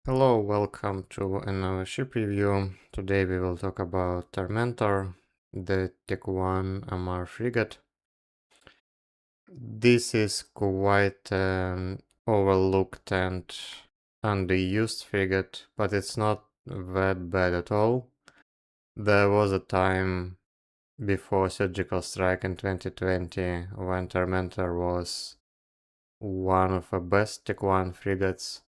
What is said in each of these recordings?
Hello, welcome to another ship review. Today we will talk about Tormentor, the Tech 1 Amar frigate. This is quite an overlooked and underused frigate, but it's not that bad at all. There was a time before Surgical Strike in 2020 when Tormentor was one of the best Tech 1 frigates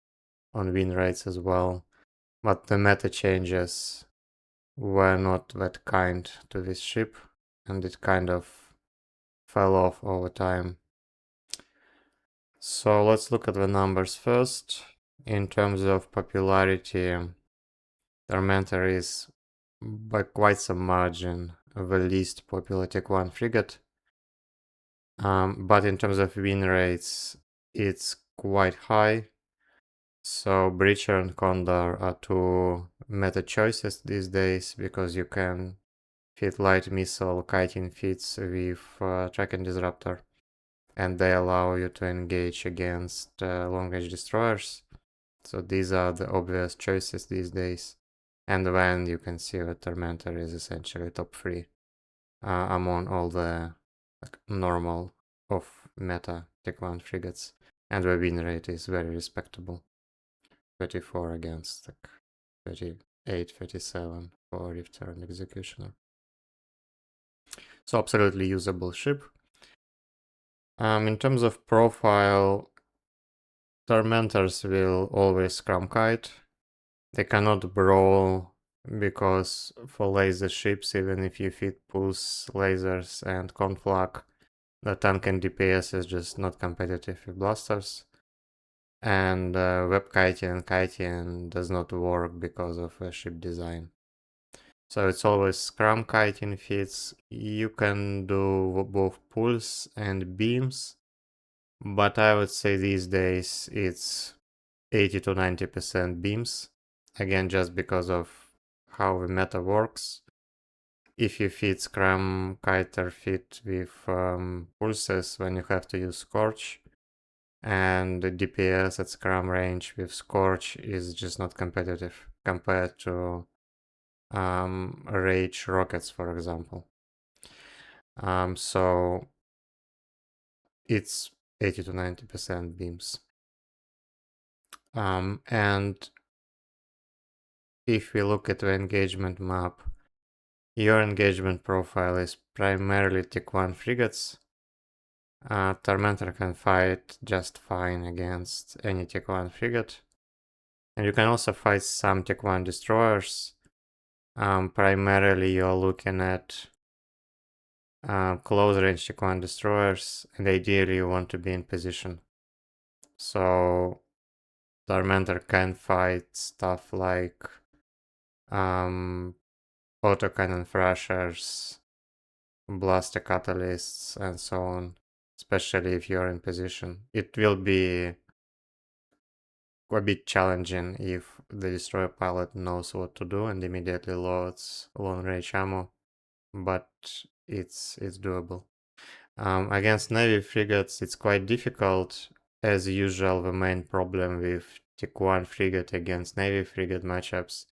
on win rates as well, but the meta changes were not that kind to this ship, and it kind of fell off over time. So let's look at the numbers first. In terms of popularity, Tormentor is by quite some margin the least popular Tech 1 frigate. But in terms of win rates, it's quite high. So Breacher and Condor are two meta choices these days because you can fit light missile kiting feats with Track and Disruptor, and they allow you to engage against long-range destroyers. So these are the obvious choices these days. And then you can see that Tormentor is essentially top 3 among all the normal off-meta Tech 1 frigates. And the win rate is very respectable. 34 against 38, 37 for Rifter and Executioner. So absolutely usable ship. In terms of profile, Tormentors will always scrum kite. They cannot brawl because for laser ships, even if you fit pulse, lasers, and conflag, the tank and DPS is just not competitive with blasters. And web kiting and kiting does not work because of ship design. So it's always scrum kiting feats. You can do both pulse and beams, but I would say these days it's 80 to 90% beams. Again, just because of how the meta works. If you feed scrum kiter fit with pulses, when you have to use Scorch, and the DPS at scrum range with Scorch is just not competitive compared to Rage rockets, for example. So it's 80 to 90% beams. And if we look at the engagement map, your engagement profile is primarily Tech 1 frigates. Tormentor can fight just fine against any Tech 1 frigate. And you can also fight some Tech 1 destroyers. Primarily you're looking at close range Tech 1 destroyers, and ideally you want to be in position. So Tormentor can fight stuff like autocannon thrashers, blaster catalysts, and so on, especially if you're in position. It will be a bit challenging if the destroyer pilot knows what to do and immediately loads long range ammo, but it's doable. Against Navy frigates, it's quite difficult. As usual, the main problem with Tech 1 frigate against Navy frigate matchups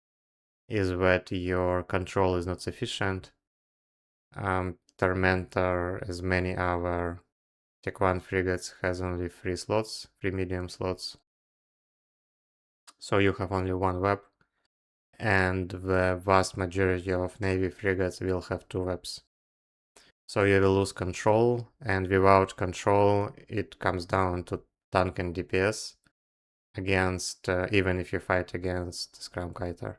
is that your control is not sufficient. Tormentor, as many other Tech 1 frigates, has only 3 slots, 3 medium slots. So you have only one web, and the vast majority of Navy frigates will have 2 webs. So you will lose control, and without control, it comes down to tank and DPS against, even if you fight against Scrum Kiter.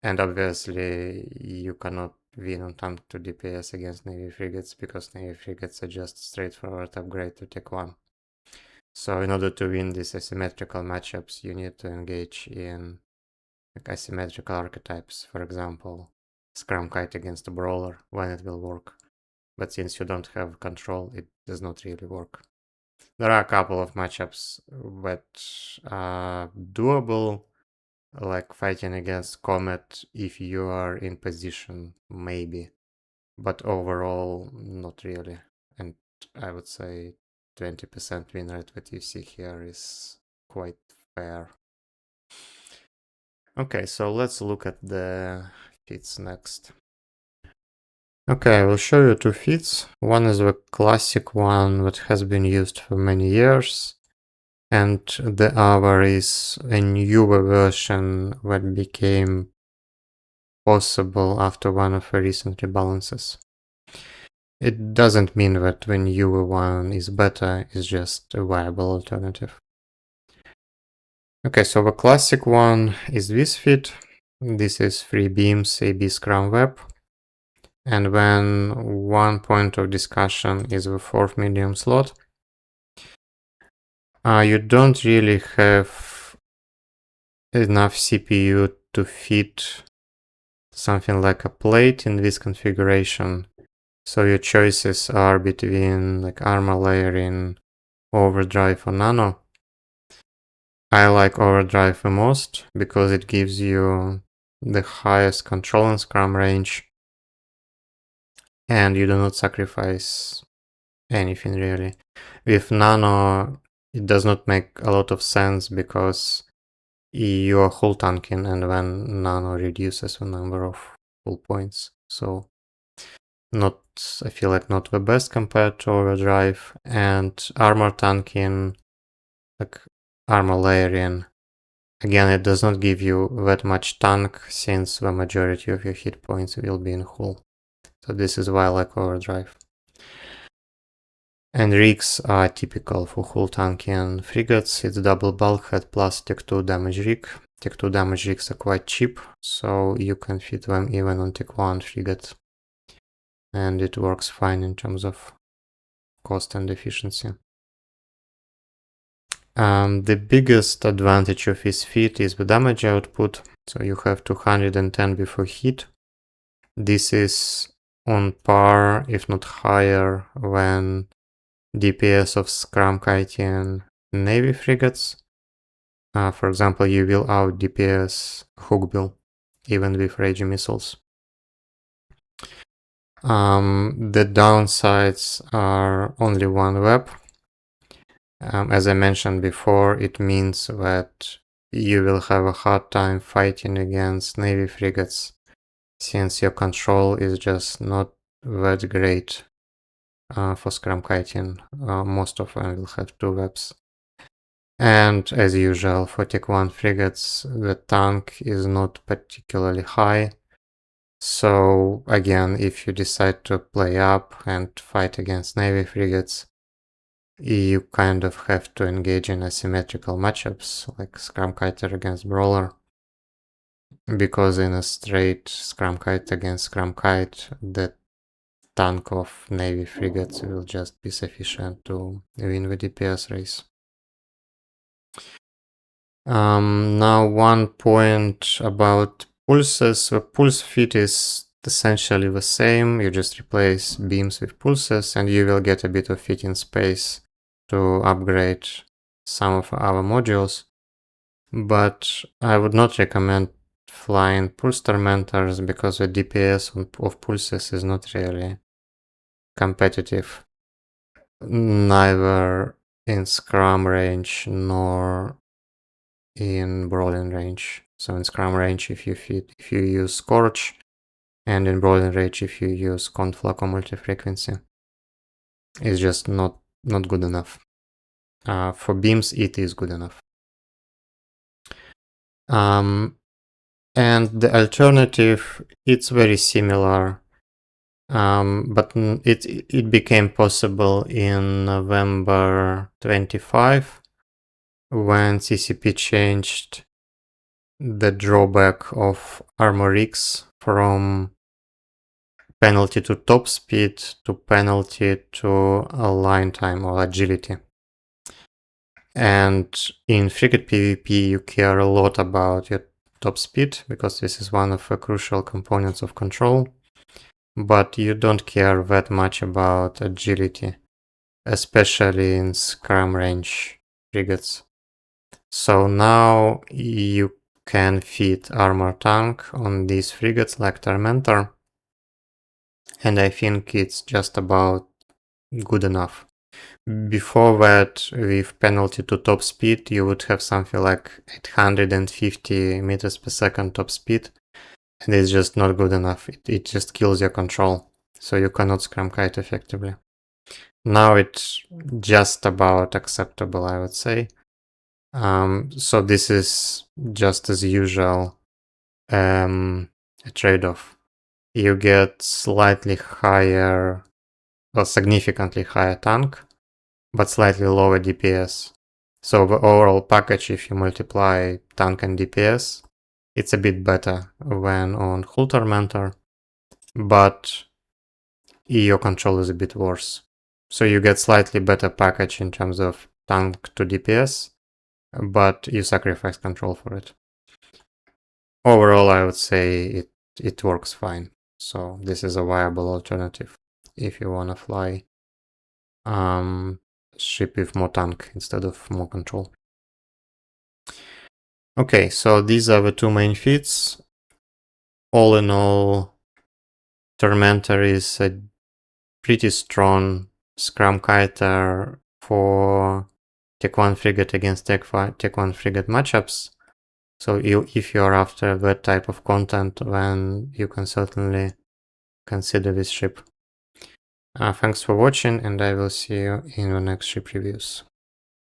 And obviously, you cannot win on tank to DPS against Navy frigates because Navy frigates are just straightforward upgrade to Tech 1. So in order to win these asymmetrical matchups, you need to engage in like asymmetrical archetypes. For example, Scrum Kite against a Brawler, when it will work. But since you don't have control, it does not really work. There are a couple of matchups that are doable, like fighting against Comet if you are in position, maybe. But overall, not really. And I would say 20% win rate that you see here is quite fair. Okay, so let's look at the feats next. Okay, I will show you two feats. One is the classic one that has been used for many years, and the other is a newer version that became possible after one of the recent rebalances. It doesn't mean that the newer one is better, it's just a viable alternative. Okay, so the classic one is this feat. This is 3 beams AB Scrum Web. And then one point of discussion is the fourth medium slot. You don't really have enough CPU to fit something like a plate in this configuration. So your choices are between like armor layering, overdrive or nano. I like overdrive the most because it gives you the highest control and scrum range, and you do not sacrifice anything really. With nano, it does not make a lot of sense because you are hull tanking, and then nano reduces the number of hull points. So I feel like not the best compared to overdrive. And armor tanking, like armor layering, again, it does not give you that much tank since the majority of your hit points will be in hull. So this is why I like overdrive. And rigs are typical for hull tanking frigates. It's double bulkhead plus Tech 2 damage rig. Tech 2 damage rigs are quite cheap, so you can fit them even on Tech 1 frigate. And it works fine in terms of cost and efficiency. The biggest advantage of this feat is the damage output. So you have 210 before hit. This is on par, if not higher, than DPS of Scrum Kiting Navy frigates. For example, you will out DPS Hookbill, even with raging missiles. The downsides are only one web. As I mentioned before, it means that you will have a hard time fighting against Navy frigates, since your control is just not that great for Scrum Kiting. Most of them will have two webs. And as usual, for Tech 1 frigates, the tank is not particularly high. So again, if you decide to play up and fight against Navy frigates, you kind of have to engage in asymmetrical matchups, like Scrum Kiter against Brawler. Because in a straight Scrum Kite against Scrum Kite, the tank of Navy frigates will just be sufficient to win the DPS race. Now one point about pulses. The pulse feat is essentially the same. You just replace beams with pulses and you will get a bit of fitting space to upgrade some of our modules. But I would not recommend flying pulse tormentors because the DPS of pulses is not really competitive. Neither in scrum range nor in brawling range. So in scrum range, if you use Scorch, and in brawling range, if you use Conflag or multi-frequency, it's just not good enough. For beams, it is good enough. And the alternative, it's very similar, but it became possible in November 25 when CCP changed the drawback of armor rigs from penalty to top speed to penalty to line time or agility. And in frigate PvP, you care a lot about your top speed because this is one of the crucial components of control, but you don't care that much about agility, especially in scrum range frigates. So now you can fit armor tank on these frigates like Tormentor, and I think it's just about good enough. Before that, with penalty to top speed, you would have something like 850 meters per second top speed, and it's just not good enough. It just kills your control, so you cannot scrum kite effectively. Now it's just about acceptable, I would say. So this is just as usual a trade-off. You get slightly higher, well, significantly higher tank, but slightly lower DPS. So the overall package, if you multiply tank and DPS, it's a bit better when on Hull Tormentor, but your control is a bit worse. So you get slightly better package in terms of tank to DPS, but you sacrifice control for it. Overall, I would say it works fine. So this is a viable alternative if you want to fly ship with more tank instead of more control. Okay, so these are the two main feats. All in all, Tormentor is a pretty strong scrum kiter for Tech 1 frigate against Tech 1 frigate matchups. So if you're after that type of content, then you can certainly consider this ship. Thanks for watching, and I will see you in the next ship reviews.